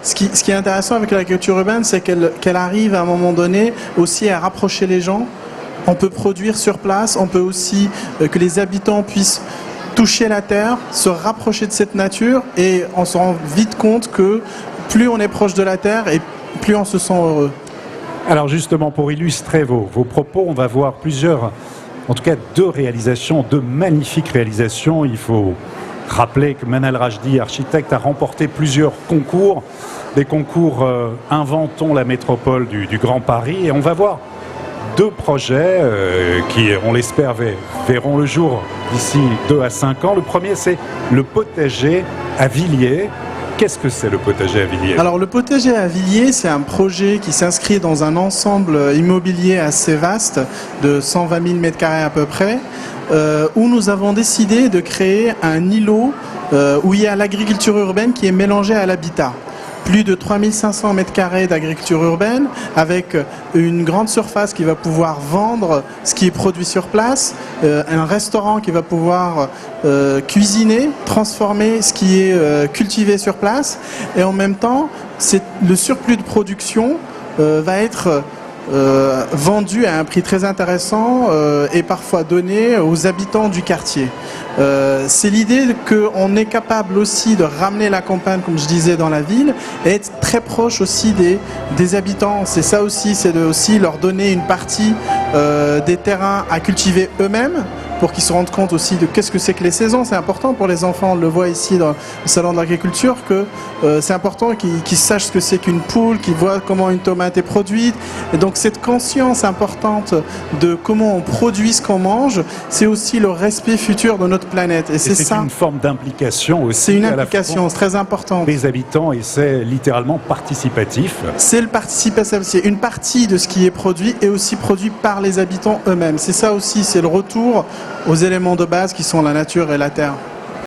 Ce qui est intéressant avec l'agriculture urbaine, c'est qu'elle arrive à un moment donné aussi à rapprocher les gens. On peut produire sur place, on peut aussi que les habitants puissent toucher la terre, se rapprocher de cette nature, et on se rend vite compte que plus on est proche de la terre et plus on se sent heureux. Alors justement, pour illustrer vos propos, on va voir plusieurs, en tout cas deux réalisations, deux magnifiques réalisations. Il faut rappeler que Manal Rajdi, architecte, a remporté plusieurs concours, des concours Inventons la métropole du Grand Paris, et on va voir deux projets qui, on l'espère, verront le jour d'ici 2 à 5 ans. Le premier, c'est le potager à Villiers. Qu'est-ce que c'est le potager à Villiers? Alors le potager à Villiers, c'est un projet qui s'inscrit dans un ensemble immobilier assez vaste de 120 000 m² à peu près, où nous avons décidé de créer un îlot où il y a l'agriculture urbaine qui est mélangée à l'habitat. Plus de 3500 m² d'agriculture urbaine, avec une grande surface qui va pouvoir vendre ce qui est produit sur place, un restaurant qui va pouvoir cuisiner, transformer ce qui est cultivé sur place, et en même temps, le surplus de production va être vendu à un prix très intéressant et parfois donné aux habitants du quartier. C'est l'idée qu'on est capable aussi de ramener la campagne, comme je disais, dans la ville, et être très proche aussi des habitants. C'est ça aussi, c'est de aussi leur donner une partie des terrains à cultiver eux-mêmes, pour qu'ils se rendent compte aussi de qu'est-ce que c'est que les saisons. C'est important pour les enfants, on le voit ici dans le salon de l'agriculture, que c'est important qu'ils sachent ce que c'est qu'une poule, qu'ils voient comment une tomate est produite. Et donc cette conscience importante de comment on produit ce qu'on mange, c'est aussi le respect futur de notre planète. Et c'est ça. C'est une forme d'implication aussi. C'est une implication très importante. Des habitants, et c'est littéralement participatif. C'est le participatif, c'est une partie de ce qui est produit et aussi produit par les habitants eux-mêmes. C'est ça aussi, c'est le retour aux éléments de base qui sont la nature et la terre.